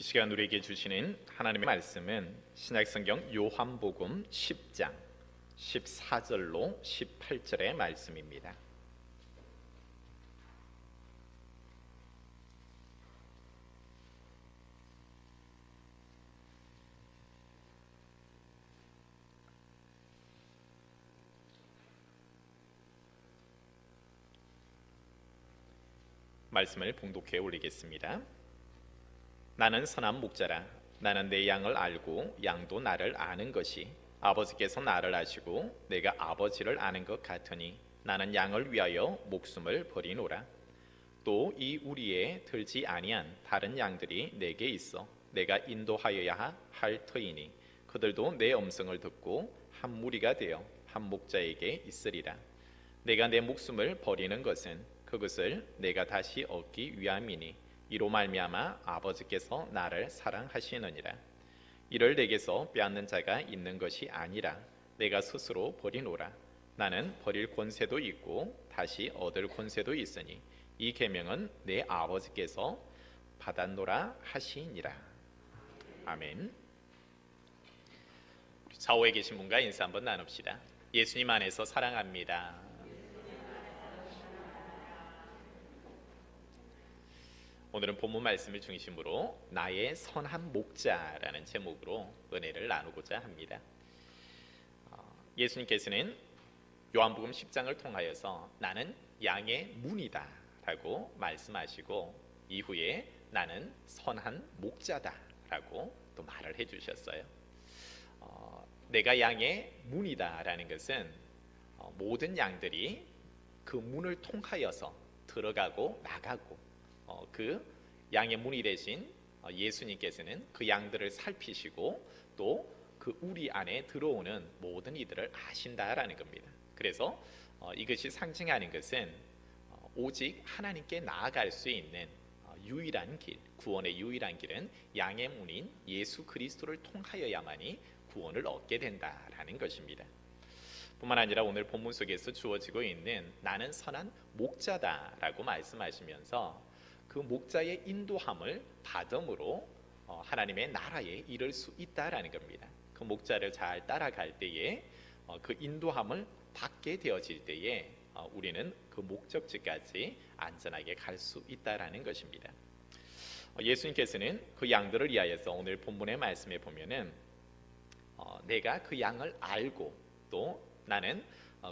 이 시간 우리에게 주시는 하나님의 말씀은 신약성경 요한복음 10장 14절로 18절의 말씀입니다. 말씀을 봉독해 올리겠습니다. 나는 선한 목자라. 나는 내 양을 알고 양도 나를 아는 것이 아버지께서 나를 아시고 내가 아버지를 아는 것 같으니 나는 양을 위하여 목숨을 버리노라. 또 이 우리에 들지 아니한 다른 양들이 내게 있어 내가 인도하여야 할 터이니 그들도 내 음성을 듣고 한 무리가 되어 한 목자에게 있으리라. 내가 내 목숨을 버리는 것은 그것을 내가 다시 얻기 위함이니 이로 말미암아 아버지께서 나를 사랑하시느니라. 이를 내게서 빼앗는 자가 있는 것이 아니라 내가 스스로 버리노라. 나는 버릴 권세도 있고 다시 얻을 권세도 있으니 이 계명은 내 아버지께서 받았노라 하시니라. 아멘. 좌우에 계신 분과 인사 한번 나눕시다. 예수님 안에서 사랑합니다. 오늘은 본문 말씀을 중심으로 나의 선한 목자라는 제목으로 은혜를 나누고자 합니다. 예수님께서는 요한복음 10장을 통하여서 나는 양의 문이다 라고 말씀하시고 이후에 나는 선한 목자다 라고 또 말을 해주셨어요. 내가 양의 문이다 라는 것은 모든 양들이 그 문을 통하여서 들어가고 나가고 그 양의 문이 되신 예수님께서는 그 양들을 살피시고 또 그 우리 안에 들어오는 모든 이들을 아신다라는 겁니다. 그래서 이것이 상징하는 것은 오직 하나님께 나아갈 수 있는 유일한 길, 구원의 유일한 길은 양의 문인 예수 그리스도를 통하여야만이 구원을 얻게 된다라는 것입니다. 뿐만 아니라 오늘 본문 속에서 주어지고 있는 나는 선한 목자다라고 말씀하시면서 그 목자의 인도함을 받음으로 하나님의 나라에 이를 수 있다라는 겁니다. 그 목자를 잘 따라갈 때에 그 인도함을 받게 되어질 때에 우리는 그 목적지까지 안전하게 갈 수 있다라는 것입니다. 예수님께서는 그 양들을 위하여서 오늘 본문의 말씀에 보면은 내가 그 양을 알고 또 나는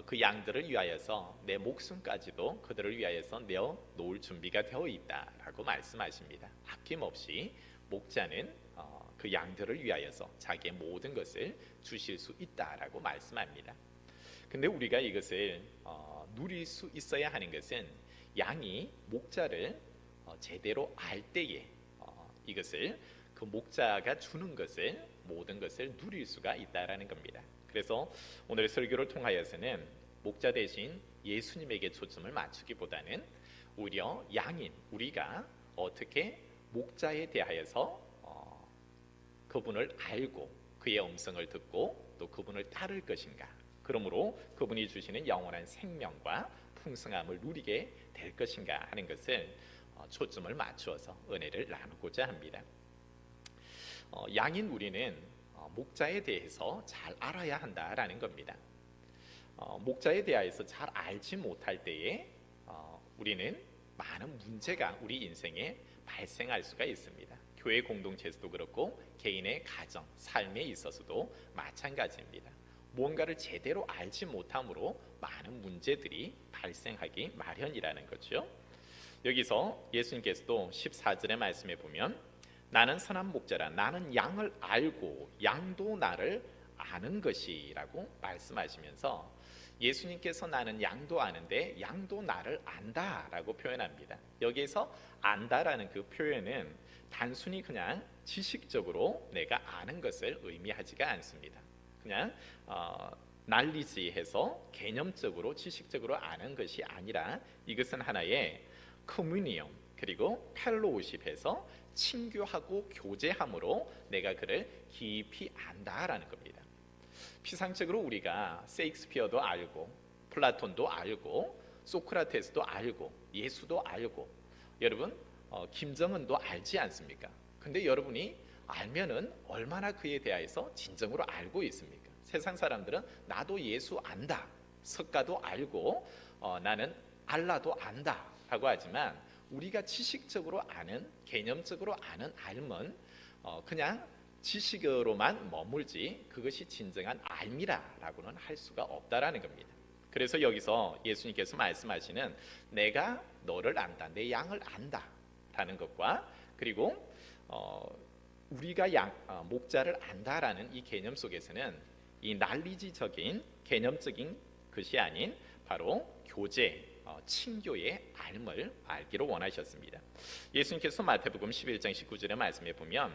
그 양들을 위하여서 내 목숨까지도 그들을 위하여서 내어 놓을 준비가 되어 있다라고 말씀하십니다. 아낌없이 목자는 그 양들을 위하여서 자기의 모든 것을 주실 수 있다라고 말씀합니다. 근데 우리가 이것을 누릴 수 있어야 하는 것은 양이 목자를 제대로 알 때에 이것을 그 목자가 주는 것을 모든 것을 누릴 수가 있다라는 겁니다. 그래서 오늘 설교를 통하여서는 목자 대신 예수님에게 초점을 맞추기보다는 오히려 양인 우리가 어떻게 목자에 대하여서 그분을 알고 그의 음성을 듣고 또 그분을 따를 것인가, 그러므로 그분이 주시는 영원한 생명과 풍성함을 누리게 될 것인가 하는 것을 초점을 맞추어서 은혜를 나누고자 합니다. 양인 우리는 목자에 대해서 잘 알아야 한다라는 겁니다. 목자에 대해서 잘 알지 못할 때에 우리는 많은 문제가 우리 인생에 발생할 수가 있습니다. 교회 공동체에서도 그렇고 개인의 가정, 삶에 있어서도 마찬가지입니다. 무언가를 제대로 알지 못함으로 많은 문제들이 발생하기 마련이라는 거죠. 여기서 예수님께서도 14절의 말씀에 보면 나는 선한 목자라. 나는 양을 알고 양도 나를 아는 것이라고 말씀하시면서 예수님께서 나는 양도 아는데 양도 나를 안다라고 표현합니다. 여기에서 안다라는 그 표현은 단순히 그냥 지식적으로 내가 아는 것을 의미하지가 않습니다. 그냥 난리지해서 개념적으로 지식적으로 아는 것이 아니라 이것은 하나의 커뮤니엄 그리고 펠로우십해서 친교하고 교제함으로 내가 그를 깊이 안다라는 겁니다. 피상적으로 우리가 셰익스피어도 알고 플라톤도 알고 소크라테스도 알고 예수도 알고 여러분 김정은도 알지 않습니까? 근데 여러분이 알면은 얼마나 그에 대해서 진정으로 알고 있습니까? 세상 사람들은 나도 예수 안다, 석가도 알고 나는 알라도 안다 라고 하지만 우리가 지식적으로 아는, 개념적으로 아는 알면 그냥 지식으로만 머물지 그것이 진정한 알미라라고는 할 수가 없다라는 겁니다. 그래서 여기서 예수님께서 말씀하시는 내가 너를 안다, 내 양을 안다 라는 것과 그리고 우리가 목자를 안다라는 이 개념 속에서는 이 난리지적인 개념적인 것이 아닌 바로 교제, 친교의 알을 알기로 원하셨습니다. 예수님께서 마태복음 11장 19절의 말씀에 보면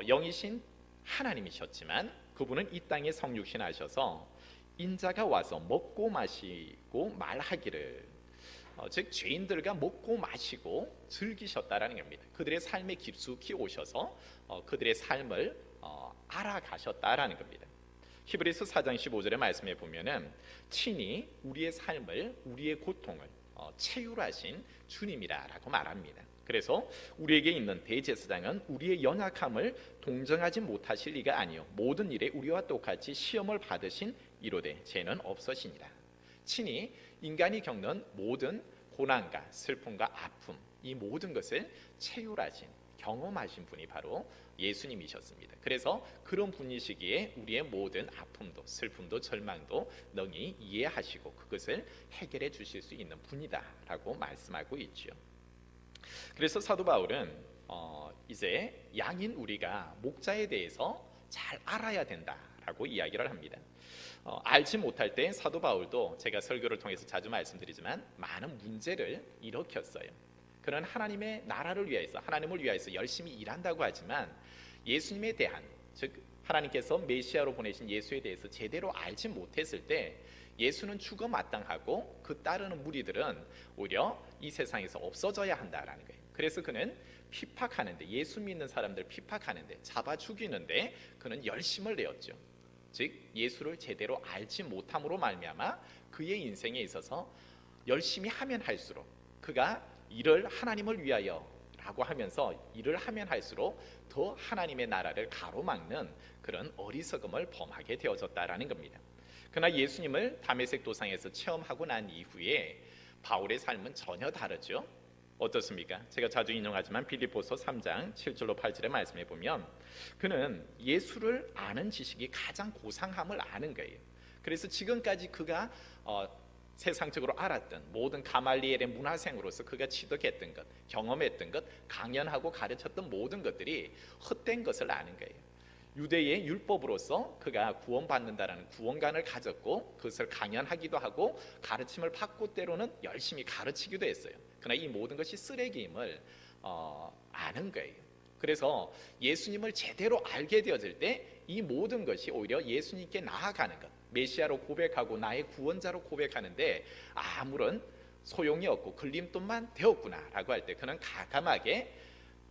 영이신 하나님이셨지만 그분은 이 땅에 성육신하셔서 인자가 와서 먹고 마시고 말하기를 즉 죄인들과 먹고 마시고 즐기셨다라는 겁니다. 그들의 삶에 깊숙이 오셔서 그들의 삶을 알아가셨다라는 겁니다. 히브리서 4장 15절의 말씀에 보면은 친히 우리의 삶을 우리의 고통을 체휼하신 주님이라고 말합니다. 그래서 우리에게 있는 대제사장은 우리의 연약함을 동정하지 못하실 리가 아니요 모든 일에 우리와 똑같이 시험을 받으신 이로되 죄는 없으시니라. 친히 인간이 겪는 모든 고난과 슬픔과 아픔 이 모든 것을 체휼하신 경험하신 분이 바로 예수님이셨습니다. 그래서 그런 분이시기에 우리의 모든 아픔도 슬픔도 절망도 능히 이해하시고 그것을 해결해 주실 수 있는 분이다라고 말씀하고 있죠. 그래서 사도 바울은 이제 양인 우리가 목자에 대해서 잘 알아야 된다라고 이야기를 합니다. 알지 못할 때 사도 바울도 제가 설교를 통해서 자주 말씀드리지만 많은 문제를 일으켰어요. 그는 하나님의 나라를 위해서 하나님을 위해서 열심히 일한다고 하지만 예수님에 대한 즉 하나님께서 메시아로 보내신 예수에 대해서 제대로 알지 못했을 때 예수는 죽어 마땅하고 그 따르는 무리들은 오히려 이 세상에서 없어져야 한다라는 거예요. 그래서 그는 핍박하는데 예수 믿는 사람들 핍박하는데 잡아 죽이는데 그는 열심을 내었죠. 즉 예수를 제대로 알지 못함으로 말미암아 그의 인생에 있어서 열심히 하면 할수록 그가 일을 하나님을 위하여 라고 하면서 일을 하면 할수록 더 하나님의 나라를 가로막는 그런 어리석음을 범하게 되어졌다라는 겁니다. 그러나 예수님을 다메섹 도상에서 체험하고 난 이후에 바울의 삶은 전혀 다르죠. 어떻습니까? 제가 자주 인용하지만 빌립보서 3장 7절로 8절의 말씀에 보면 그는 예수를 아는 지식이 가장 고상함을 아는 거예요. 그래서 지금까지 그가 세상적으로 알았던 모든 가말리엘의 문화생으로서 그가 취득했던 것, 경험했던 것, 강연하고 가르쳤던 모든 것들이 헛된 것을 아는 거예요. 유대의 율법으로서 그가 구원받는다라는 구원관을 가졌고 그것을 강연하기도 하고 가르침을 받고 때로는 열심히 가르치기도 했어요. 그러나 이 모든 것이 쓰레기임을 아는 거예요. 그래서 예수님을 제대로 알게 되어질 때 이 모든 것이 오히려 예수님께 나아가는 것, 메시아로 고백하고 나의 구원자로 고백하는데 아무런 소용이 없고 걸림돌만 되었구나라고 할 때 그는 가감하게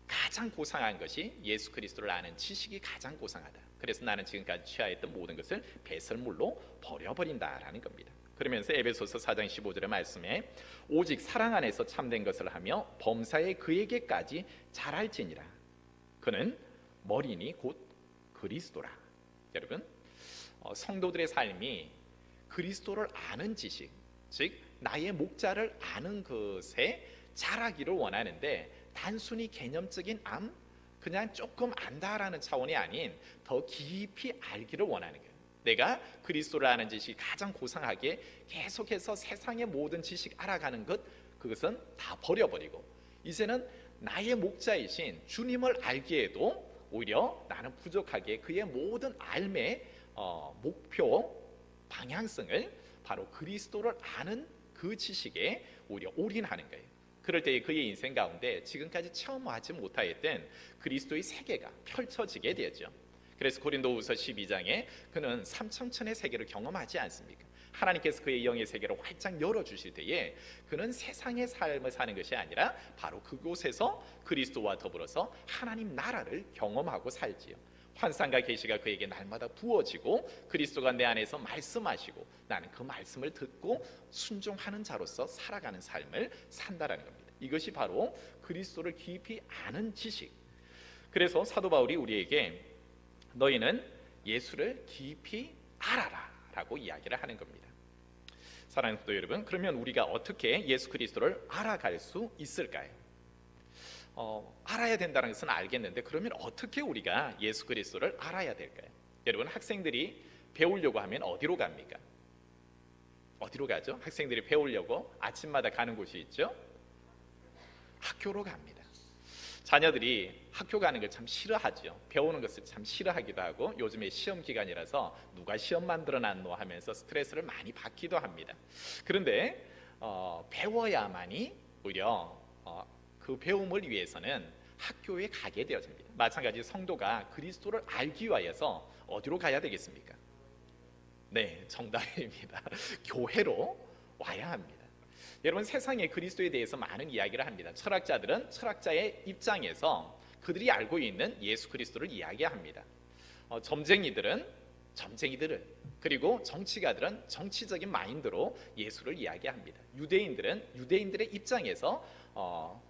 가장 고상한 것이 예수 그리스도를 아는 지식이 가장 고상하다. 그래서 나는 지금까지 취하였던 모든 것을 배설물로 버려버린다라는 겁니다. 그러면서 에베소서 4장 15절의 말씀에 오직 사랑 안에서 참된 것을 하며 범사에 그에게까지 잘할지니라. 그는 머리니 곧 그리스도라. 여러분 성도들의 삶이 그리스도를 아는 지식, 즉 나의 목자를 아는 것에 자라기를 원하는데 단순히 개념적인 그냥 조금 안다라는 차원이 아닌 더 깊이 알기를 원하는 거예요. 내가 그리스도를 아는 지식이 가장 고상하게 계속해서 세상의 모든 지식 알아가는 것 그것은 다 버려버리고 이제는 나의 목자이신 주님을 알기에도 오히려 나는 부족하게 그의 모든 삶의 목표 방향성을 바로 그리스도를 아는 그 지식에 오히려 올인하는 거예요. 그럴 때 그의 인생 가운데 지금까지 체험하지 못하였던 그리스도의 세계가 펼쳐지게 되죠. 그래서 고린도후서 12장에 그는 삼천천의 세계를 경험하지 않습니까? 하나님께서 그의 영의 세계를 활짝 열어주실 때에 그는 세상의 삶을 사는 것이 아니라 바로 그곳에서 그리스도와 더불어서 하나님 나라를 경험하고 살지요. 환상과 계시가 그에게 날마다 부어지고 그리스도가 내 안에서 말씀하시고 나는 그 말씀을 듣고 순종하는 자로서 살아가는 삶을 산다라는 겁니다. 이것이 바로 그리스도를 깊이 아는 지식. 그래서 사도 바울이 우리에게 너희는 예수를 깊이 알아라 라고 이야기를 하는 겁니다. 사랑하는 성도 여러분, 그러면 우리가 어떻게 예수 그리스도를 알아갈 수 있을까요? 알아야 된다는 것은 알겠는데 그러면 어떻게 우리가 예수 그리스도를 알아야 될까요? 여러분, 학생들이 배우려고 하면 어디로 갑니까? 어디로 가죠? 학생들이 배우려고 아침마다 가는 곳이 있죠? 학교로 갑니다. 자녀들이 학교 가는 걸 참 싫어하죠. 배우는 것을 참 싫어하기도 하고 요즘에 시험 기간이라서 누가 시험 만들어 놨노 하면서 스트레스를 많이 받기도 합니다. 그런데 배워야만이 오히려 그 배움을 위해서는 학교에 가게 되어집니다. 마찬가지 성도가 그리스도를 알기 위해서 어디로 가야 되겠습니까? 네, 정답입니다. 교회로 와야 합니다. 여러분, 세상에 그리스도에 대해서 많은 이야기를 합니다. 철학자들은 철학자의 입장에서 그들이 알고 있는 예수 그리스도를 이야기합니다. 점쟁이들은 점쟁이들을, 그리고 정치가들은 정치적인 마인드로 예수를 이야기합니다. 유대인들은 유대인들의 입장에서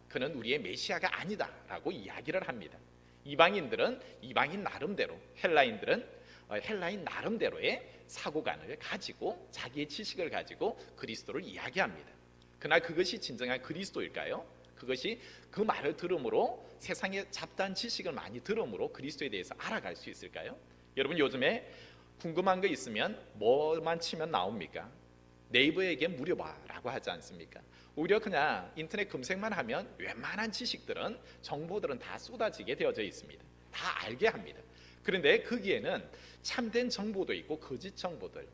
그는 우리의 메시아가 아니다라고 이야기를 합니다. 이방인들은 이방인 나름대로, 헬라인들은 헬라인 나름대로의 사고관을 가지고 자기의 지식을 가지고 그리스도를 이야기합니다. 그러나 그것이 진정한 그리스도일까요? 그것이 그 말을 들음으로 세상의 잡다한 지식을 많이 들음으로 그리스도에 대해서 알아갈 수 있을까요? 여러분, 요즘에 궁금한 거 있으면 뭐만 치면 나옵니까? 네이버에게 물어봐라고 하지 않습니까? 오히려 그냥 인터넷 검색만 하면 웬만한 지식들은, 정보들은 다 쏟아지게 되어져 있습니다. 다 알게 합니다. 그런데 거기에는 참된 정보도 있고 거짓 정보들,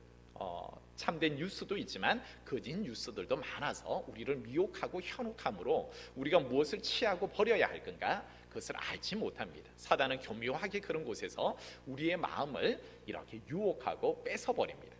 참된 뉴스도 있지만 거짓 뉴스들도 많아서 우리를 미혹하고 현혹함으로 우리가 무엇을 취하고 버려야 할 건가, 그것을 알지 못합니다. 사단은 교묘하게 그런 곳에서 우리의 마음을 이렇게 유혹하고 뺏어버립니다.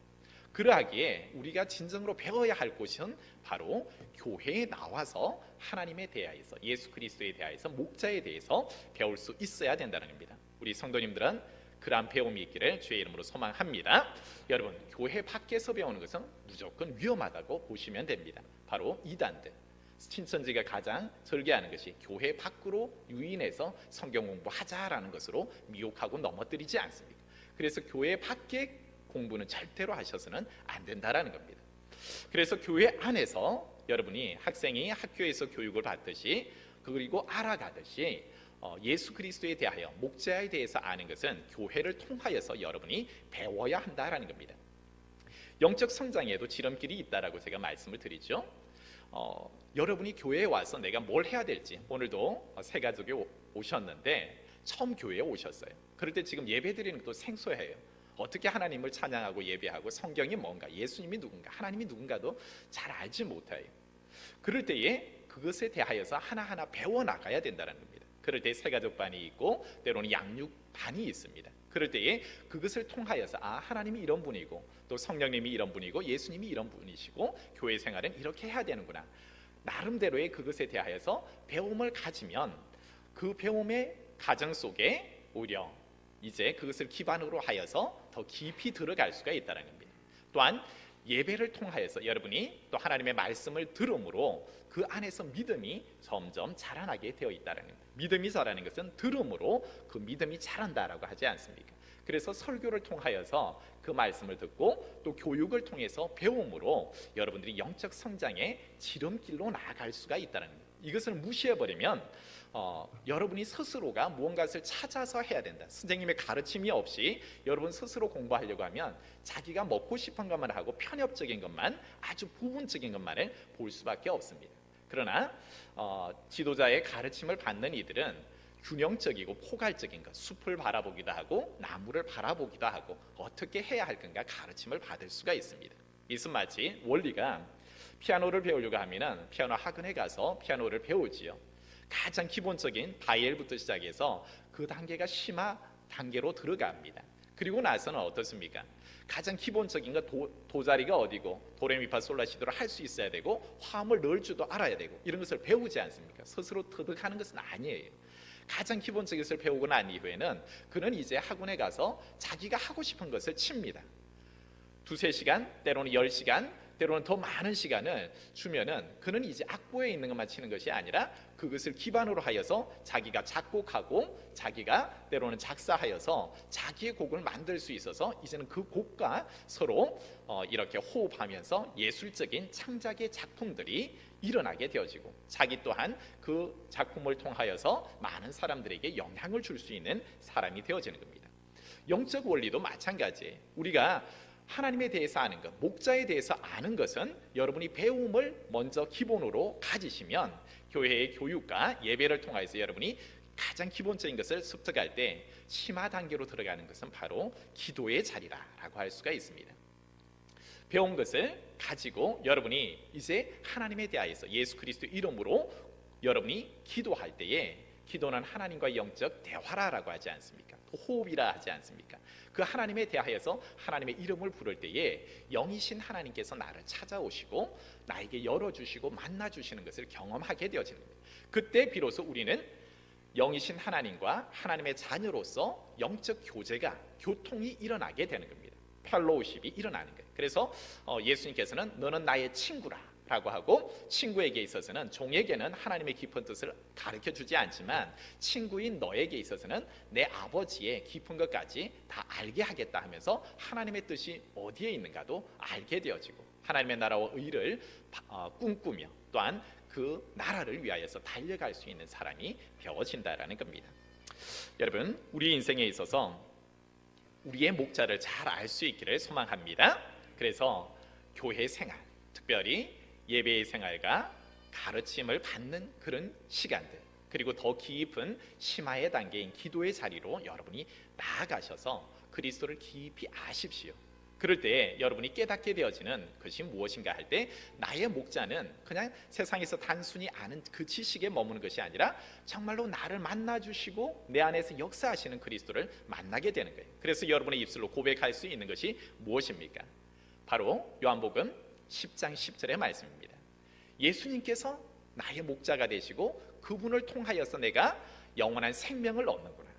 그러하기에 우리가 진정으로 배워야 할 곳은 바로 교회에 나와서 하나님에 대하여서, 예수 그리스도에 대하여서, 목자에 대해서 배울 수 있어야 된다는 겁니다. 우리 성도님들은 그러한 배움이 있기를 주의 이름으로 소망합니다. 여러분, 교회 밖에서 배우는 것은 무조건 위험하다고 보시면 됩니다. 바로 이단들, 신천지가 가장 절개하는 것이 교회 밖으로 유인해서 성경 공부하자라는 것으로 미혹하고 넘어뜨리지 않습니까? 그래서 교회 밖에 공부는 절대로 하셔서는 안 된다라는 겁니다. 그래서 교회 안에서 여러분이 학생이 학교에서 교육을 받듯이, 그리고 알아가듯이 예수 그리스도에 대하여, 목자에 대해서 아는 것은 교회를 통하여서 여러분이 배워야 한다라는 겁니다. 영적 성장에도 지름길이 있다라고 제가 말씀을 드리죠. 여러분이 교회에 와서 내가 뭘 해야 될지, 오늘도 세 가족이 오셨는데 처음 교회에 오셨어요. 그럴 때 지금 예배 드리는 것도 생소해요. 어떻게 하나님을 찬양하고 예배하고 성경이 뭔가, 예수님이 누군가, 하나님이 누군가도 잘 알지 못해요. 그럴 때에 그것에 대하여서 하나하나 배워나가야 된다는 겁니다. 그럴 때 세가족반이 있고 때로는 양육반이 있습니다. 그럴 때에 그것을 통하여서 하나님이 이런 분이고 또 성령님이 이런 분이고 예수님이 이런 분이시고 교회 생활은 이렇게 해야 되는구나, 나름대로의 그것에 대하여서 배움을 가지면 그 배움의 과정 속에 오히려 이제 그것을 기반으로 하여서 더 깊이 들어갈 수가 있다는 겁니다. 또한 예배를 통하여서 여러분이 또 하나님의 말씀을 들음으로 그 안에서 믿음이 점점 자라나게 되어 있다는 겁니다. 믿음이 자라는 것은 들음으로 그 믿음이 자란다라고 하지 않습니까? 그래서 설교를 통하여서 그 말씀을 듣고 또 교육을 통해서 배움으로 여러분들이 영적 성장의 지름길로 나아갈 수가 있다는 겁니다. 이것을 무시해버리면 여러분이 스스로가 무언가를 찾아서 해야 된다, 선생님의 가르침이 없이 여러분 스스로 공부하려고 하면 자기가 먹고 싶은 것만 하고 편협적인 것만, 아주 부분적인 것만을 볼 수밖에 없습니다. 그러나 지도자의 가르침을 받는 이들은 균형적이고 포괄적인 것, 숲을 바라보기도 하고 나무를 바라보기도 하고 어떻게 해야 할 건가 가르침을 받을 수가 있습니다. 이것은 마치 원리가 피아노를 배우려고 하면 피아노 학원에 가서 피아노를 배우지요. 가장 기본적인 바이엘부터 시작해서 그 단계가 심화 단계로 들어갑니다. 그리고 나서는 어떻습니까? 가장 기본적인 거 도자리가 어디고 도레미파솔라시도를 할 수 있어야 되고 화음을 넣을 줄도 알아야 되고 이런 것을 배우지 않습니까? 스스로 터득하는 것은 아니에요. 가장 기본적인 것을 배우고 난 이후에는 그는 이제 학원에 가서 자기가 하고 싶은 것을 칩니다. 2-3시간, 때로는 10시간 때로는 더 많은 시간을 주면은 그는 이제 악보에 있는 것만 치는 것이 아니라 그것을 기반으로 하여서 자기가 작곡하고 자기가 때로는 작사하여서 자기의 곡을 만들 수 있어서 이제는 그 곡과 서로 이렇게 호흡하면서 예술적인 창작의 작품들이 일어나게 되어지고 자기 또한 그 작품을 통하여서 많은 사람들에게 영향을 줄 수 있는 사람이 되어지는 겁니다. 영적 원리도 마찬가지예요. 우리가 하나님에 대해서 아는 것, 목자에 대해서 아는 것은 여러분이 배움을 먼저 기본으로 가지시면 교회의 교육과 예배를 통해서 여러분이 가장 기본적인 것을 습득할 때 심화 단계로 들어가는 것은 바로 기도의 자리라고 할 수가 있습니다. 배운 것을 가지고 여러분이 이제 하나님에 대하여서 예수 그리스도 이름으로 여러분이 기도할 때에 기도는 하나님과의 영적 대화라고 하지 않습니까? 호흡이라 하지 않습니까? 그 하나님에 대하여서 하나님의 이름을 부를 때에 영이신 하나님께서 나를 찾아오시고 나에게 열어주시고 만나주시는 것을 경험하게 되어지는 겁니다. 그때 비로소 우리는 영이신 하나님과 하나님의 자녀로서 영적 교제가 교통이 일어나게 되는 겁니다. 펠로우십이 일어나는 거예요. 그래서 예수님께서는 너는 나의 친구라 라고 하고 친구에게 있어서는 종에게는 하나님의 깊은 뜻을 가르쳐주지 않지만 친구인 너에게 있어서는 내 아버지의 깊은 것까지 다 알게 하겠다 하면서 하나님의 뜻이 어디에 있는가도 알게 되어지고 하나님의 나라와 의를 꿈꾸며 또한 그 나라를 위하여서 달려갈 수 있는 사람이 되어진다라는 겁니다. 여러분, 우리 인생에 있어서 우리의 목자를 잘 알 수 있기를 소망합니다. 그래서 교회 생활, 특별히 예배의 생활과 가르침을 받는 그런 시간들, 그리고 더 깊은 심화의 단계인 기도의 자리로 여러분이 나아가셔서 그리스도를 깊이 아십시오. 그럴 때 여러분이 깨닫게 되어지는 것이 무엇인가 할 때 나의 목자는 그냥 세상에서 단순히 아는 그 지식에 머무는 것이 아니라 정말로 나를 만나주시고 내 안에서 역사하시는 그리스도를 만나게 되는 거예요. 그래서 여러분의 입술로 고백할 수 있는 것이 무엇입니까? 바로 요한복음 10장 10절의 말씀입니다. 예수님께서 나의 목자가 되시고 그분을 통하여서 내가 영원한 생명을 얻는구나.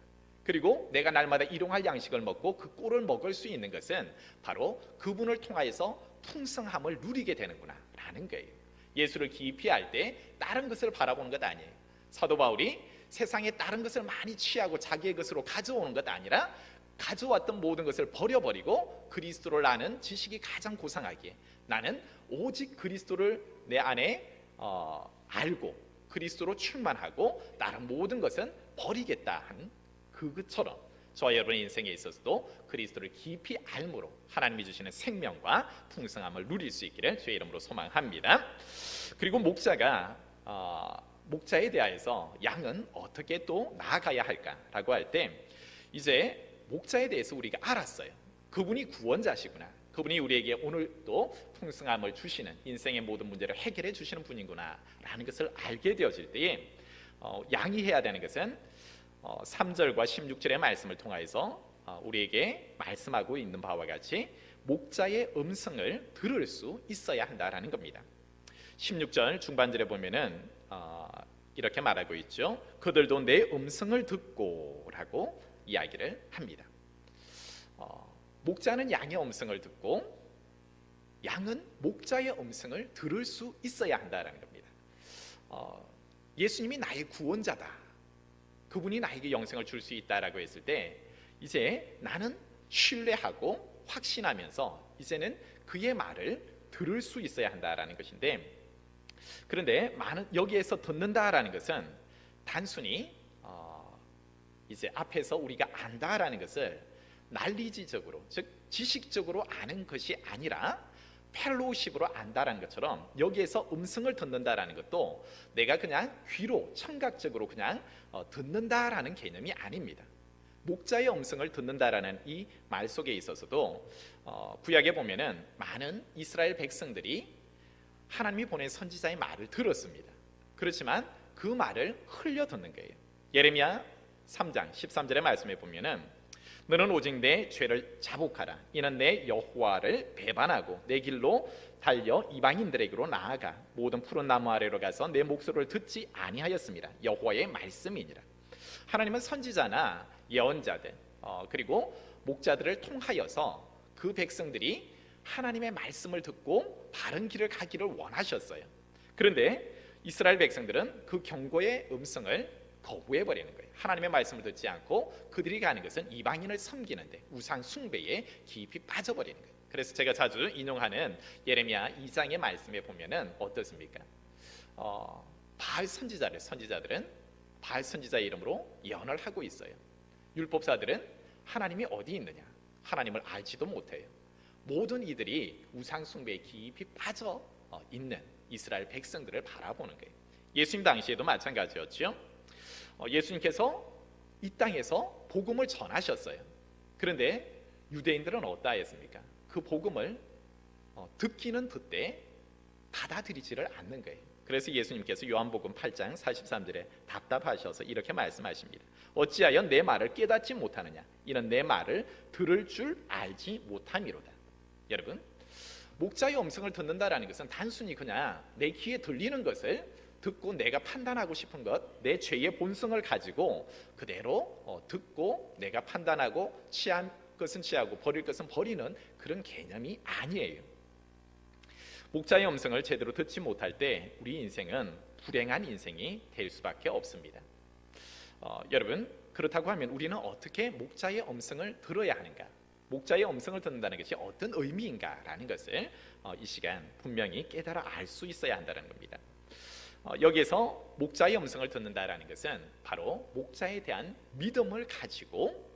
그리고 내가 날마다 일용할 양식을 먹고 그 꼴을 먹을 수 있는 것은 바로 그분을 통하여서 풍성함을 누리게 되는구나 라는 거예요. 예수를 깊이 알 때 다른 것을 바라보는 것 아니에요. 사도 바울이 세상에 다른 것을 많이 취하고 자기의 것으로 가져오는 것 아니라 가져왔던 모든 것을 버려버리고 그리스도를 아는 지식이 가장 고상하기에 나는 오직 그리스도를 내 안에 알고 그리스도로 충만하고 다른 모든 것은 버리겠다 한 그것처럼 저와 여러분의 인생에 있어서도 그리스도를 깊이 알므로 하나님이 주시는 생명과 풍성함을 누릴 수 있기를 주의 이름으로 소망합니다. 그리고 목자에 대하여서 양은 어떻게 또 나아가야 할까라고 할 때 이제 목자에 대해서 우리가 알았어요. 그분이 구원자시구나. 그분이 우리에게 오늘도 풍성함을 주시는 인생의 모든 문제를 해결해 주시는 분이구나 라는 것을 알게 되어질 때에 양이 해야 되는 것은 3절과 16절의 말씀을 통하여서 우리에게 말씀하고 있는 바와 같이 목자의 음성을 들을 수 있어야 한다라는 겁니다. 16절 중반절에 보면은 이렇게 말하고 있죠. 그들도 내 음성을 듣고 라고 이야기를 합니다. 목자는 양의 음성을 듣고 양은 목자의 음성을 들을 수 있어야 한다라는 겁니다. 예수님이 나의 구원자다. 그분이 나에게 영생을 줄 수 있다라고 했을 때 이제 나는 신뢰하고 확신하면서 이제는 그의 말을 들을 수 있어야 한다라는 것인데 그런데 여기에서 듣는다라는 것은 단순히 이제 앞에서 우리가 안다라는 것을 난리지적으로 즉 지식적으로 아는 것이 아니라 펠로우십으로 안다라는 것처럼 여기에서 음성을 듣는다라는 것도 내가 그냥 귀로 청각적으로 그냥 듣는다라는 개념이 아닙니다. 목자의 음성을 듣는다라는 이 말 속에 있어서도 구약에 보면은 많은 이스라엘 백성들이 하나님이 보낸 선지자의 말을 들었습니다. 그렇지만 그 말을 흘려 듣는 거예요. 예레미야 3장 13절의 말씀에 보면은 너는 오직 내 죄를 자복하라. 이는 내 여호와를 배반하고 내 길로 달려 이방인들에게로 나아가 모든 푸른 나무 아래로 가서 내 목소리를 듣지 아니하였습니다. 여호와의 말씀이니라. 하나님은 선지자나 예언자들 그리고 목자들을 통하여서 그 백성들이 하나님의 말씀을 듣고 바른 길을 가기를 원하셨어요. 그런데 이스라엘 백성들은 그 경고의 음성을 거부해 버리는 거예요. 하나님의 말씀을 듣지 않고 그들이 가는 것은 이방인을 섬기는데 우상 숭배에 깊이 빠져버리는 거예요. 그래서 제가 자주 인용하는 예레미야 2장의 말씀에 보면은 어떻습니까? 바알 선지자들은 바알 선지자의 이름으로 예언을 하고 있어요. 율법사들은 하나님이 어디 있느냐 하나님을 알지도 못해요. 모든 이들이 우상 숭배에 깊이 빠져 있는 이스라엘 백성들을 바라보는 거예요. 예수님 당시에도 마찬가지였죠. 예수님께서 이 땅에서 복음을 전하셨어요. 그런데 유대인들은 어떠했습니까? 그 복음을 듣기는 듣되 받아들이지를 않는 거예요. 그래서 예수님께서 요한복음 8장 43절에 답답하셔서 이렇게 말씀하십니다. 어찌하여 내 말을 깨닫지 못하느냐? 이는 내 말을 들을 줄 알지 못함이로다. 여러분, 목자의 음성을 듣는다라는 것은 단순히 그냥 내 귀에 들리는 것을 듣고 내가 판단하고 싶은 것, 내 죄의 본성을 가지고 그대로 듣고 내가 판단하고 취할 것은 취하고 버릴 것은 버리는 그런 개념이 아니에요. 목자의 음성을 제대로 듣지 못할 때 우리 인생은 불행한 인생이 될 수밖에 없습니다. 여러분, 그렇다고 하면 우리는 어떻게 목자의 음성을 들어야 하는가? 목자의 음성을 듣는다는 것이 어떤 의미인가라는 것을 이 시간 분명히 깨달아 알 수 있어야 한다는 겁니다. 여기에서 목자의 음성을 듣는다라는 것은 바로 목자에 대한 믿음을 가지고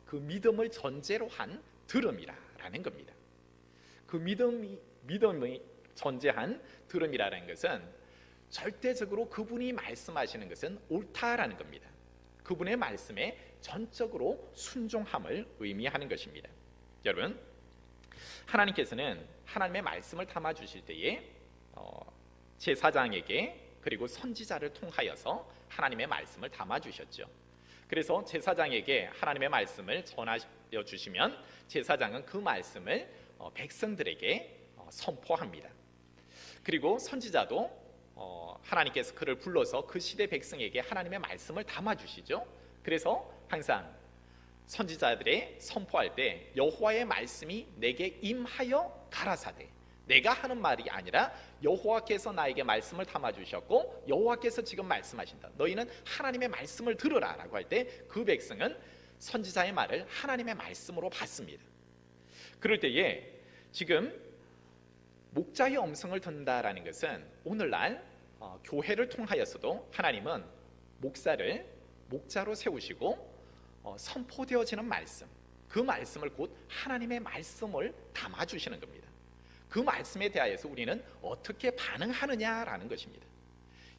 그 믿음을 전제로 한 들음이라는 겁니다. 그 믿음이 전제한 들음이라는 것은 절대적으로 그분이 말씀하시는 것은 옳다라는 겁니다. 그분의 말씀에 전적으로 순종함을 의미하는 것입니다. 여러분, 하나님께서는 하나님의 말씀을 담아 주실 때에 제사장에게 그리고 선지자를 통하여서 하나님의 말씀을 담아 주셨죠. 그래서 제사장에게 하나님의 말씀을 전하여 주시면 제사장은 그 말씀을 백성들에게 선포합니다. 그리고 선지자도 하나님께서 그를 불러서 그 시대 백성에게 하나님의 말씀을 담아 주시죠. 그래서 항상 선지자들의 선포할 때 여호와의 말씀이 내게 임하여 가라사대, 내가 하는 말이 아니라 여호와께서 나에게 말씀을 담아 주셨고 여호와께서 지금 말씀하신다. 너희는 하나님의 말씀을 들으라 라고 할 때 그 백성은 선지자의 말을 하나님의 말씀으로 받습니다. 그럴 때에 지금 목자의 음성을 듣는다라는 것은 오늘날 교회를 통하여서도 하나님은 목사를 목자로 세우시고 선포되어지는 말씀, 그 말씀을 곧 하나님의 말씀을 담아주시는 겁니다. 그 말씀에 대하여서 우리는 어떻게 반응하느냐라는 것입니다.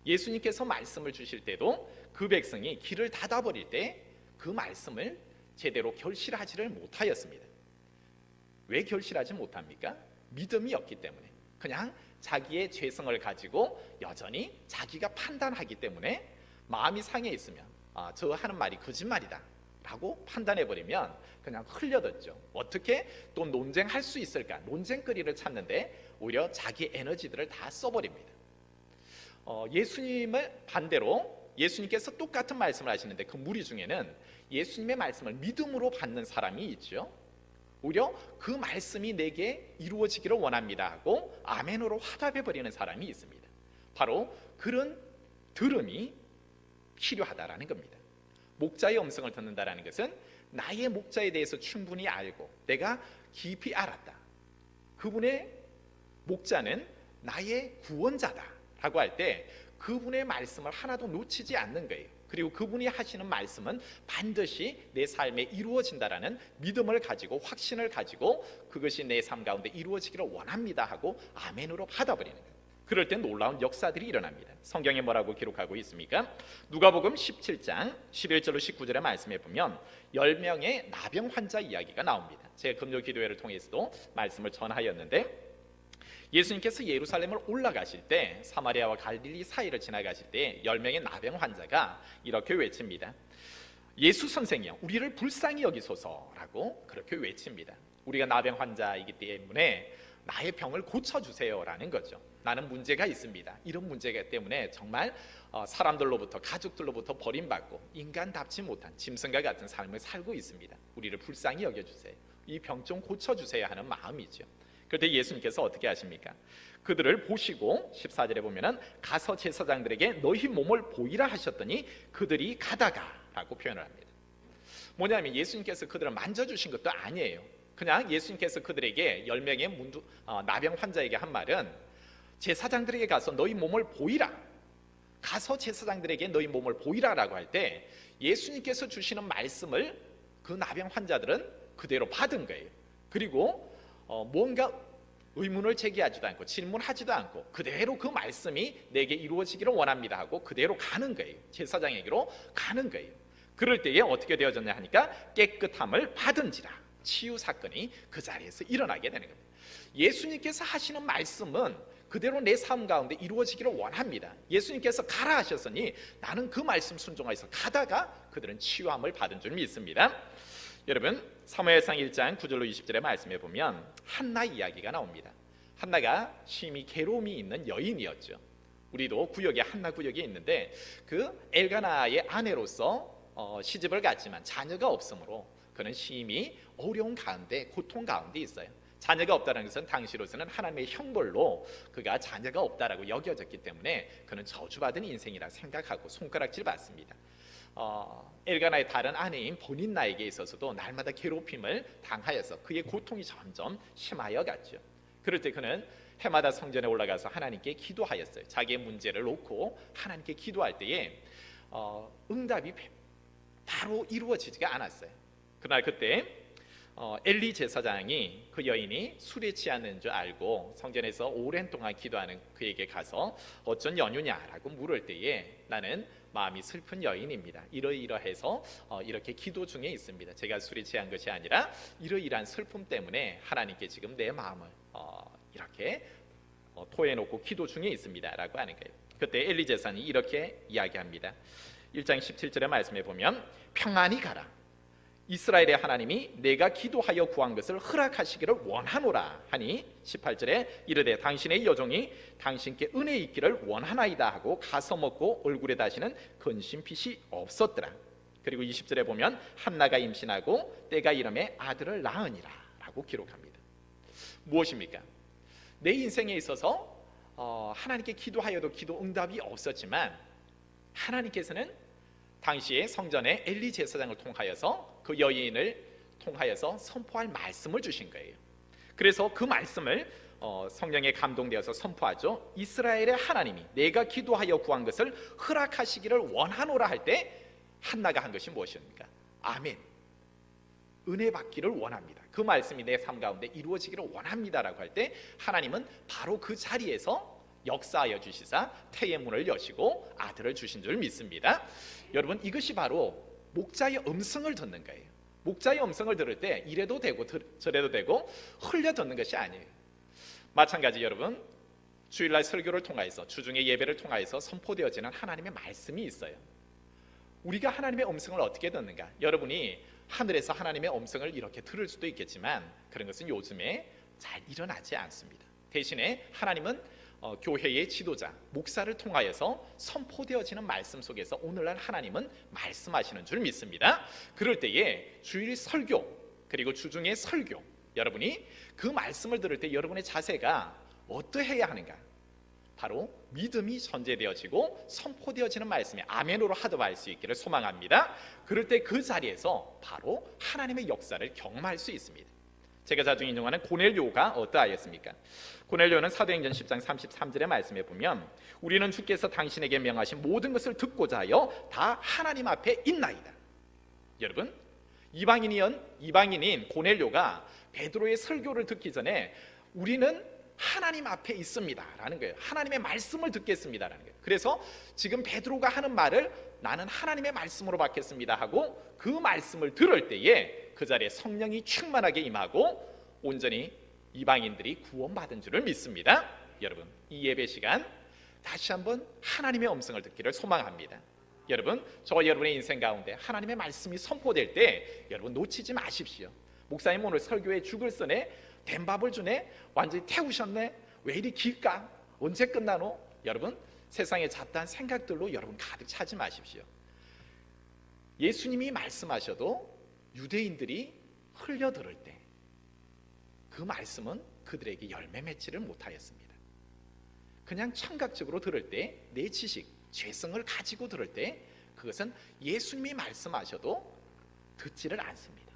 예수님께서 말씀을 주실 때도 그 백성이 길을 닫아버릴 때 그 말씀을 제대로 결실하지를 못하였습니다. 왜 결실하지 못합니까? 믿음이 없기 때문에, 그냥 자기의 죄성을 가지고 여전히 자기가 판단하기 때문에 마음이 상해 있으면 저 하는 말이 거짓말이다 라고 판단해버리면 그냥 흘려듣죠. 어떻게 또 논쟁할 수 있을까? 논쟁거리를 찾는데 오히려 자기 에너지들을 다 써버립니다. 예수님을 반대로 예수님께서 똑같은 말씀을 하시는데 그 무리 중에는 예수님의 말씀을 믿음으로 받는 사람이 있죠. 오히려 그 말씀이 내게 이루어지기를 원합니다 하고 아멘으로 화답해버리는 사람이 있습니다. 바로 그런 들음이 필요하다라는 겁니다. 목자의 음성을 듣는다라는 것은 나의 목자에 대해서 충분히 알고 내가 깊이 알았다. 그분의 목자는 나의 구원자다라고 할 때 그분의 말씀을 하나도 놓치지 않는 거예요. 그리고 그분이 하시는 말씀은 반드시 내 삶에 이루어진다라는 믿음을 가지고 확신을 가지고 그것이 내 삶 가운데 이루어지기를 원합니다 하고 아멘으로 받아버리는 거예요. 그럴 때 놀라운 역사들이 일어납니다. 성경에 뭐라고 기록하고 있습니까? 누가복음 17장 11절로 19절의 말씀에 보면 10명의 나병 환자 이야기가 나옵니다. 제가 금요 기도회를 통해서도 말씀을 전하였는데 예수님께서 예루살렘을 올라가실 때 사마리아와 갈릴리 사이를 지나가실 때 10명의 나병 환자가 이렇게 외칩니다. 예수 선생이여 우리를 불쌍히 여기소서라고 그렇게 외칩니다. 우리가 나병 환자이기 때문에 나의 병을 고쳐주세요 라는 거죠. 나는 문제가 있습니다. 이런 문제가 때문에 정말 사람들로부터 가족들로부터 버림받고 인간답지 못한 짐승과 같은 삶을 살고 있습니다. 우리를 불쌍히 여겨주세요. 이 병 좀 고쳐주세요 하는 마음이죠. 그런데 예수님께서 어떻게 하십니까? 그들을 보시고 14절에 보면은 가서 제사장들에게 너희 몸을 보이라 하셨더니 그들이 가다가 라고 표현을 합니다. 뭐냐면 예수님께서 그들을 만져주신 것도 아니에요. 그냥 예수님께서 그들에게 10명의 나병 환자에게 한 말은 제사장들에게 가서 너희 몸을 보이라, 가서 제사장들에게 너희 몸을 보이라라고 할 때 예수님께서 주시는 말씀을 그 나병 환자들은 그대로 받은 거예요. 그리고 뭔가 의문을 제기하지도 않고 질문하지도 않고 그대로 그 말씀이 내게 이루어지기를 원합니다 하고 그대로 가는 거예요. 제사장에게로 가는 거예요. 그럴 때에 어떻게 되어졌냐 하니까 깨끗함을 받은지라, 치유 사건이 그 자리에서 일어나게 되는 겁니다. 예수님께서 하시는 말씀은 그대로 내 삶 가운데 이루어지기를 원합니다. 예수님께서 가라 하셨으니 나는 그 말씀 순종하여서 가다가 그들은 치유함을 받은 줄 믿습니다. 여러분 사무엘상 1장 9절로 20절의 말씀에 보면 한나 이야기가 나옵니다. 한나가 심히 괴로움이 있는 여인이었죠. 우리도 구역에 한나 구역이 있는데 그 엘가나의 아내로서 시집을 갔지만 자녀가 없으므로 그는 심히 어려운 가운데 고통 가운데 있어요. 자녀가 없다는 것은 당시로서는 하나님의 형벌로 그가 자녀가 없다라고 여겨졌기 때문에 그는 저주받은 인생이라 생각하고 손가락질 받습니다. 엘가나의 다른 아내인 보닌나에게 있어서도 날마다 괴롭힘을 당하여서 그의 고통이 점점 심하여 갔죠. 그럴 때 그는 해마다 성전에 올라가서 하나님께 기도하였어요. 자기의 문제를 놓고 하나님께 기도할 때에 응답이 바로 이루어지지가 않았어요. 그날 그때 엘리 제사장이 그 여인이 술에 취하는 줄 알고 성전에서 오랜 동안 기도하는 그에게 가서 어쩐 연유냐라고 물을 때에 나는 마음이 슬픈 여인입니다. 이러이러해서 이렇게 기도 중에 있습니다. 제가 술에 취한 것이 아니라 이러이러한 슬픔 때문에 하나님께 지금 내 마음을 이렇게 토해놓고 기도 중에 있습니다 라고 하는 거예요. 그때 엘리 제사장이 이렇게 이야기합니다. 1장 17절의 말씀에 보면 평안히 가라, 이스라엘의 하나님이 내가 기도하여 구한 것을 허락하시기를 원하노라 하니 18절에 이르되 당신의 여종이 당신께 은혜 있기를 원하나이다 하고 가서 먹고 얼굴에 다시는 근심빛이 없었더라. 그리고 20절에 보면 한나가 임신하고 때가 이름에 아들을 낳으니라 라고 기록합니다. 무엇입니까? 내 인생에 있어서 하나님께 기도하여도 기도 응답이 없었지만 하나님께서는 당시에 성전에 엘리 제사장을 통하여서 그 여인을 통하여서 선포할 말씀을 주신 거예요. 그래서 그 말씀을 성령에 감동되어서 선포하죠. 이스라엘의 하나님이 내가 기도하여 구한 것을 허락하시기를 원하노라 할 때 한나가 한 것이 무엇입니까? 아멘, 은혜 받기를 원합니다. 그 말씀이 내 삶 가운데 이루어지기를 원합니다라고 할 때 하나님은 바로 그 자리에서 역사하여 주시사 태의 문을 여시고 아들을 주신 줄 믿습니다. 여러분 이것이 바로 목자의 음성을 듣는 거예요. 목자의 음성을 들을 때 이래도 되고 저래도 되고 흘려 듣는 것이 아니에요. 마찬가지 여러분 주일날 설교를 통하여서 주중의 예배를 통하여서 선포되어지는 하나님의 말씀이 있어요. 우리가 하나님의 음성을 어떻게 듣는가? 여러분이 하늘에서 하나님의 음성을 이렇게 들을 수도 있겠지만 그런 것은 요즘에 잘 일어나지 않습니다. 대신에 하나님은 교회의 지도자, 목사를 통하여서 선포되어지는 말씀 속에서 오늘날 하나님은 말씀하시는 줄 믿습니다. 그럴 때에 주일 설교 그리고 주중의 설교 여러분이 그 말씀을 들을 때 여러분의 자세가 어떠해야 하는가? 바로 믿음이 전제되어지고 선포되어지는 말씀에 아멘으로 하도할 수 있기를 소망합니다. 그럴 때 그 자리에서 바로 하나님의 역사를 경험할 수 있습니다. 제가 자주 인용하는 고넬료가 어떠하였습니까? 고넬료는 사도행전 10장 33절의 말씀에 보면 우리는 주께서 당신에게 명하신 모든 것을 듣고자 하여 다 하나님 앞에 있나이다. 여러분 이방인인 고넬료가 베드로의 설교를 듣기 전에 우리는 하나님 앞에 있습니다 라는 거예요. 하나님의 말씀을 듣겠습니다 라는 거예요. 그래서 지금 베드로가 하는 말을 나는 하나님의 말씀으로 받겠습니다 하고 그 말씀을 들을 때에 그 자리에 성령이 충만하게 임하고 온전히 이방인들이 구원받은 줄을 믿습니다. 여러분 이 예배 시간 다시 한번 하나님의 음성을 듣기를 소망합니다. 여러분 저와 여러분의 인생 가운데 하나님의 말씀이 선포될 때 여러분 놓치지 마십시오. 목사님 오늘 설교에 죽을 써네, 된 밥을 주네, 완전히 태우셨네, 왜 이리 길까, 언제 끝나노? 여러분 세상의 잡다한 생각들로 여러분 가득 차지 마십시오. 예수님이 말씀하셔도 유대인들이 흘려 들을 때 그 말씀은 그들에게 열매 맺지를 못하였습니다. 그냥 청각적으로 들을 때 내 지식, 죄성을 가지고 들을 때 그것은 예수님이 말씀하셔도 듣지를 않습니다.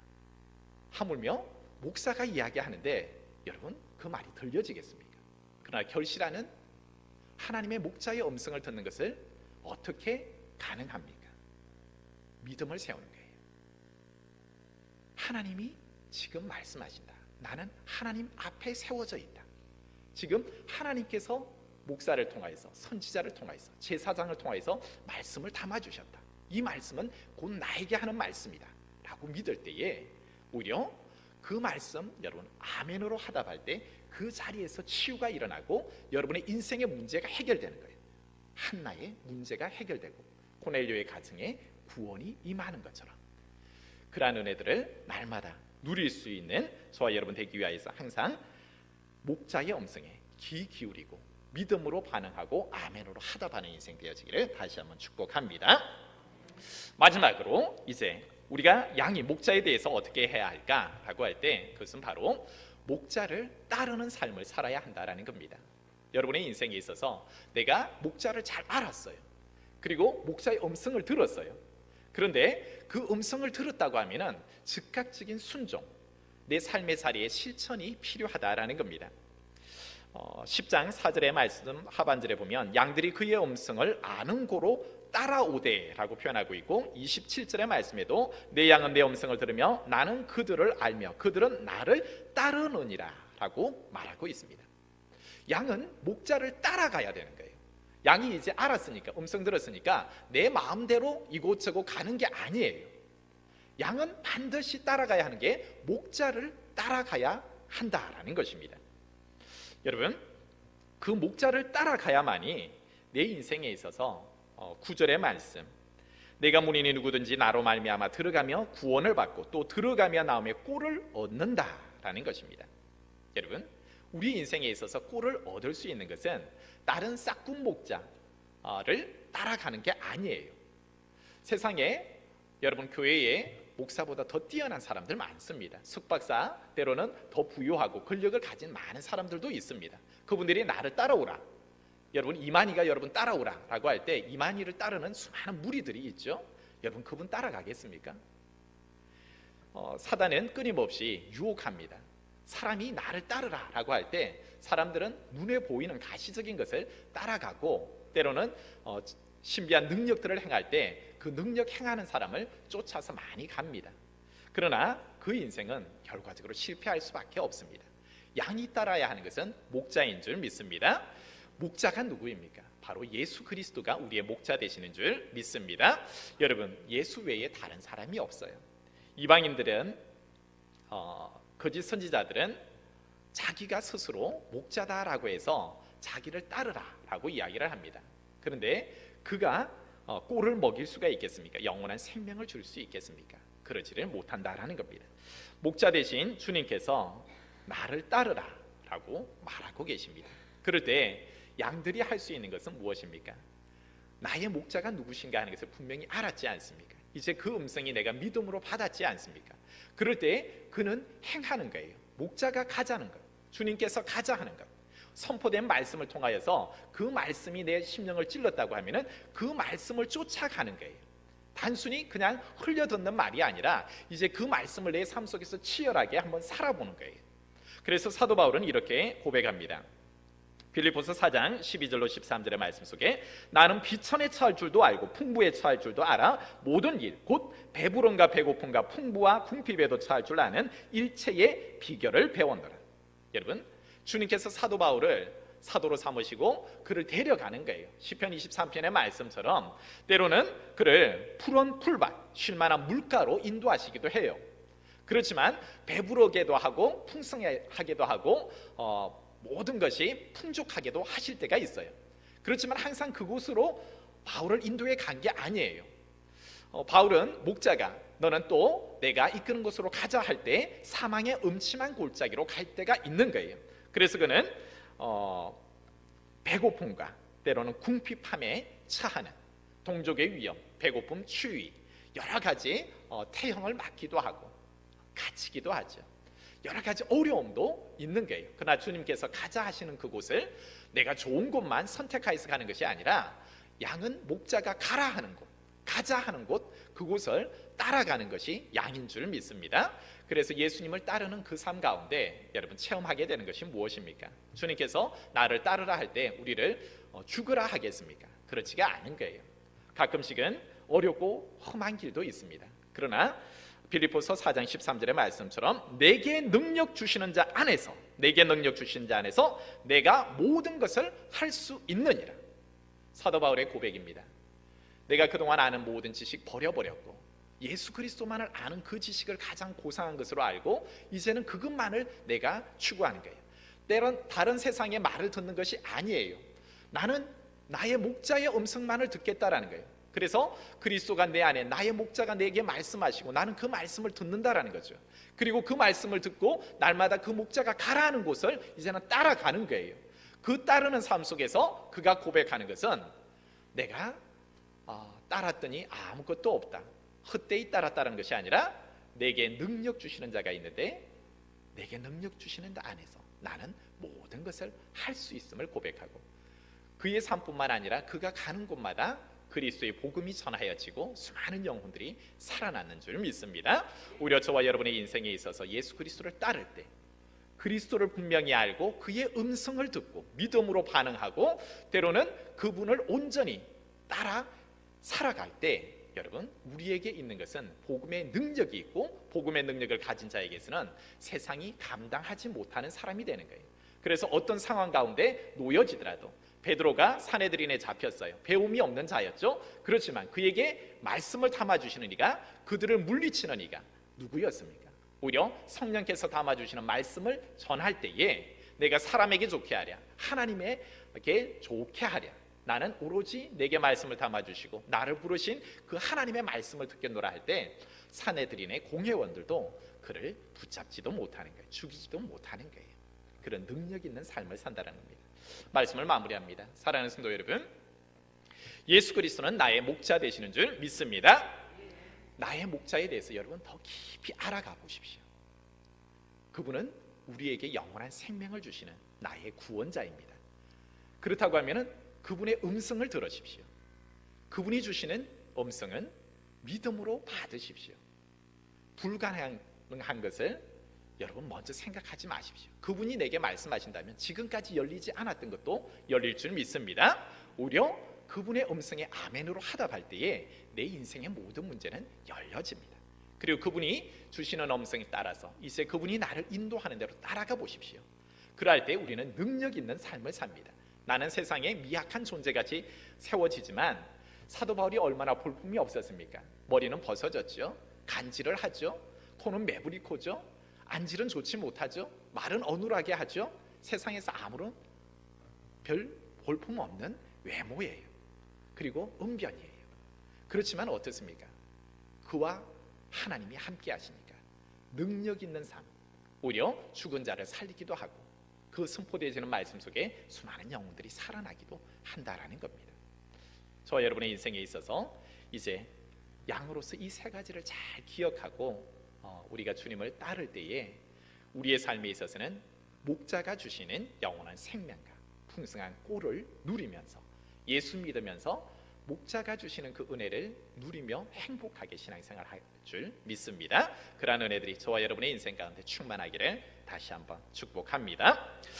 하물며 목사가 이야기하는데 여러분 그 말이 들려지겠습니까? 그러나 결실하는 하나님의 목자의 음성을 듣는 것을 어떻게 가능합니까? 믿음을 세우는 거예요. 하나님이 지금 말씀하신다. 나는 하나님 앞에 세워져 있다. 지금 하나님께서 목사를 통하여서, 선지자를 통하여서, 제사장을 통하여서 말씀을 담아주셨다. 이 말씀은 곧 나에게 하는 말씀이다 라고 믿을 때에 오히려 그 말씀 여러분 아멘으로 하답할 때 그 자리에서 치유가 일어나고 여러분의 인생의 문제가 해결되는 거예요. 한나의 문제가 해결되고 고넬료의 가정에 구원이 임하는 것처럼 그러한 은혜들을 날마다 누릴 수 있는 저와 여러분 되기 위하여서 항상 목자의 음성에 귀 기울이고 믿음으로 반응하고 아멘으로 하답하는 인생 되어지기를 다시 한번 축복합니다. 마지막으로 이제 우리가 양이 목자에 대해서 어떻게 해야 할까라고 할 때 그것은 바로 목자를 따르는 삶을 살아야 한다라는 겁니다. 여러분의 인생에 있어서 내가 목자를 잘 알았어요. 그리고 목자의 음성을 들었어요. 그런데 그 음성을 들었다고 하면은 즉각적인 순종, 내 삶의 자리에 실천이 필요하다라는 겁니다. 10장 4절의 말씀 하반절에 보면 양들이 그의 음성을 아는 고로 따라오되라고 표현하고 있고 27절의 말씀에도 내 양은 내 음성을 들으며 나는 그들을 알며 그들은 나를 따르느니라 라고 말하고 있습니다. 양은 목자를 따라가야 되는 거예요. 양이 이제 알았으니까, 음성 들었으니까 내 마음대로 이곳저곳 가는 게 아니에요. 양은 반드시 따라가야 하는 게 목자를 따라가야 한다라는 것입니다. 여러분, 그 목자를 따라가야만이 내 인생에 있어서 9절의 말씀, 내가 문인이 누구든지 나로 말미암아 들어가며 구원을 받고 또 들어가며 나오며 꼴을 얻는다라는 것입니다. 여러분, 우리 인생에 있어서 꼴을 얻을 수 있는 것은 다른 싹군 목자를 따라가는 게 아니에요. 세상에 여러분 교회에 목사보다 더 뛰어난 사람들 많습니다. 숙박사, 때로는 더 부유하고 권력을 가진 많은 사람들도 있습니다. 그분들이 나를 따라오라, 여러분 이만희가 여러분 따라오라 라고 할 때 이만희를 따르는 수많은 무리들이 있죠. 여러분 그분 따라가겠습니까? 사단은 끊임없이 유혹합니다. 사람이 나를 따르라 라고 할 때 사람들은 눈에 보이는 가시적인 것을 따라가고 때로는 신비한 능력들을 행할 때 그 능력 행하는 사람을 쫓아서 많이 갑니다. 그러나 그 인생은 결과적으로 실패할 수밖에 없습니다. 양이 따라야 하는 것은 목자인 줄 믿습니다. 목자가 누구입니까? 바로 예수 그리스도가 우리의 목자 되시는 줄 믿습니다. 여러분, 예수 외에 다른 사람이 없어요. 이방인들은 거짓 선지자들은 자기가 스스로 목자다라고 해서 자기를 따르라라고 이야기를 합니다. 그런데 그가 꼴을 먹일 수가 있겠습니까? 영원한 생명을 줄 수 있겠습니까? 그러지를 못한다라는 겁니다. 목자 대신 주님께서 나를 따르라라고 말하고 계십니다. 그럴 때 양들이 할 수 있는 것은 무엇입니까? 나의 목자가 누구신가 하는 것을 분명히 알았지 않습니까? 이제 그 음성이 내가 믿음으로 받았지 않습니까? 그럴 때 그는 행하는 거예요. 목자가 가자는 것, 주님께서 가자 하는 것, 선포된 말씀을 통하여서 그 말씀이 내 심령을 찔렀다고 하면은 그 말씀을 쫓아가는 거예요. 단순히 그냥 흘려듣는 말이 아니라 이제 그 말씀을 내 삶 속에서 치열하게 한번 살아보는 거예요. 그래서 사도 바울은 이렇게 고백합니다. 빌립보서 4장 12절로 13절의 말씀 속에 나는 비천에 처할 줄도 알고 풍부에 처할 줄도 알아 모든 일 곧 배부름과 배고픔과 풍부와 궁핍에도 처할 줄 아는 일체의 비결을 배웠노라. 여러분, 주님께서 사도 바울을 사도로 삼으시고 그를 데려가는 거예요. 시편 23편의 말씀처럼 때로는 그를 푸른 풀밭, 쉴만한 물가로 인도하시기도 해요. 그렇지만 배부르게도 하고 풍성하게도 하고 모든 것이 풍족하게도 하실 때가 있어요. 그렇지만 항상 그곳으로 바울을 인도해 간 게 아니에요. 바울은 목자가 너는 또 내가 이끄는 곳으로 가자 할 때 사망의 음침한 골짜기로 갈 때가 있는 거예요. 그래서 그는 배고픔과 때로는 궁핍함에 처하는 동족의 위험, 배고픔, 추위, 여러 가지 태형을 맞기도 하고 갇히기도 하죠. 여러 가지 어려움도 있는 거예요. 그러나 주님께서 가자 하시는 그곳을 내가 좋은 곳만 선택하여서 가는 것이 아니라 양은 목자가 가라 하는 곳, 가자 하는 곳, 그곳을 따라가는 것이 양인 줄 믿습니다. 그래서 예수님을 따르는 그 삶 가운데 여러분 체험하게 되는 것이 무엇입니까? 주님께서 나를 따르라 할 때 우리를 죽으라 하겠습니까? 그렇지가 않은 거예요. 가끔씩은 어렵고 험한 길도 있습니다. 그러나 빌립보서 4장 13절의 말씀처럼 내게 능력 주시는 자 안에서, 내게 능력 주시는 자 안에서 내가 모든 것을 할 수 있느니라. 사도 바울의 고백입니다. 내가 그동안 아는 모든 지식 버려버렸고 예수 그리스도만을 아는 그 지식을 가장 고상한 것으로 알고 이제는 그것만을 내가 추구하는 거예요. 때론 다른 세상의 말을 듣는 것이 아니에요. 나는 나의 목자의 음성만을 듣겠다라는 거예요. 그래서 그리스도가 내 안에, 나의 목자가 내게 말씀하시고 나는 그 말씀을 듣는다라는 거죠. 그리고 그 말씀을 듣고 날마다 그 목자가 가라는 곳을 이제는 따라가는 거예요. 그 따르는 삶 속에서 그가 고백하는 것은 내가 따랐더니 아무것도 없다, 헛되이 따랐다는 것이 아니라 내게 능력 주시는 자가 있는데 내게 능력 주시는 자 안에서 나는 모든 것을 할 수 있음을 고백하고 그의 삶뿐만 아니라 그가 가는 곳마다 그리스도의 복음이 전하여지고 수많은 영혼들이 살아나는 줄 믿습니다. 오히려 저와 여러분의 인생에 있어서 예수 그리스도를 따를 때 그리스도를 분명히 알고 그의 음성을 듣고 믿음으로 반응하고 때로는 그분을 온전히 따라 살아갈 때 여러분 우리에게 있는 것은 복음의 능력이 있고 복음의 능력을 가진 자에게서는 세상이 감당하지 못하는 사람이 되는 거예요. 그래서 어떤 상황 가운데 놓여지더라도 베드로가 사내들인에 잡혔어요. 배움이 없는 자였죠. 그렇지만 그에게 말씀을 담아주시는 이가, 그들을 물리치는 이가 누구였습니까? 오히려 성령께서 담아주시는 말씀을 전할 때에 내가 사람에게 좋게 하랴, 하나님에게 좋게 하랴, 나는 오로지 내게 말씀을 담아주시고 나를 부르신 그 하나님의 말씀을 듣겠노라 할 때 사내들인의 공회원들도 그를 붙잡지도 못하는 거예요. 죽이지도 못하는 거예요. 그런 능력 있는 삶을 산다는 겁니다. 말씀을 마무리합니다. 사랑하는 성도 여러분, 예수 그리스도는 나의 목자 되시는 줄 믿습니다. 나의 목자에 대해서 여러분 더 깊이 알아가 보십시오. 그분은 우리에게 영원한 생명을 주시는 나의 구원자입니다. 그렇다고 하면 그분의 음성을 들으십시오. 그분이 주시는 음성은 믿음으로 받으십시오. 불가능한 것을 여러분 먼저 생각하지 마십시오. 그분이 내게 말씀하신다면 지금까지 열리지 않았던 것도 열릴 줄 믿습니다. 오히려 그분의 음성에 아멘으로 하답할 때에 내 인생의 모든 문제는 열려집니다. 그리고 그분이 주시는 음성에 따라서 이제 그분이 나를 인도하는 대로 따라가 보십시오. 그럴 때 우리는 능력 있는 삶을 삽니다. 나는 세상에 미약한 존재같이 세워지지만 사도 바울이 얼마나 볼품이 없었습니까? 머리는 벗어졌죠. 간질을 하죠. 코는 매부리 코죠. 안질은 좋지 못하죠. 말은 어눌하게 하죠. 세상에서 아무런 별 볼품 없는 외모예요. 그리고 은변이에요. 그렇지만 어떻습니까? 그와 하나님이 함께 하시니까 능력 있는 삶, 오히려 죽은 자를 살리기도 하고 그 선포되어지는 말씀 속에 수많은 영혼들이 살아나기도 한다라는 겁니다. 저와 여러분의 인생에 있어서 이제 양으로서 이 세 가지를 잘 기억하고 우리가 주님을 따를 때에 우리의 삶에 있어서는 목자가 주시는 영원한 생명과 풍성한 꼴을 누리면서 예수 믿으면서 목자가 주시는 그 은혜를 누리며 행복하게 신앙생활할 줄 믿습니다. 그러한 은혜들이 저와 여러분의 인생 가운데 충만하기를 다시 한번 축복합니다.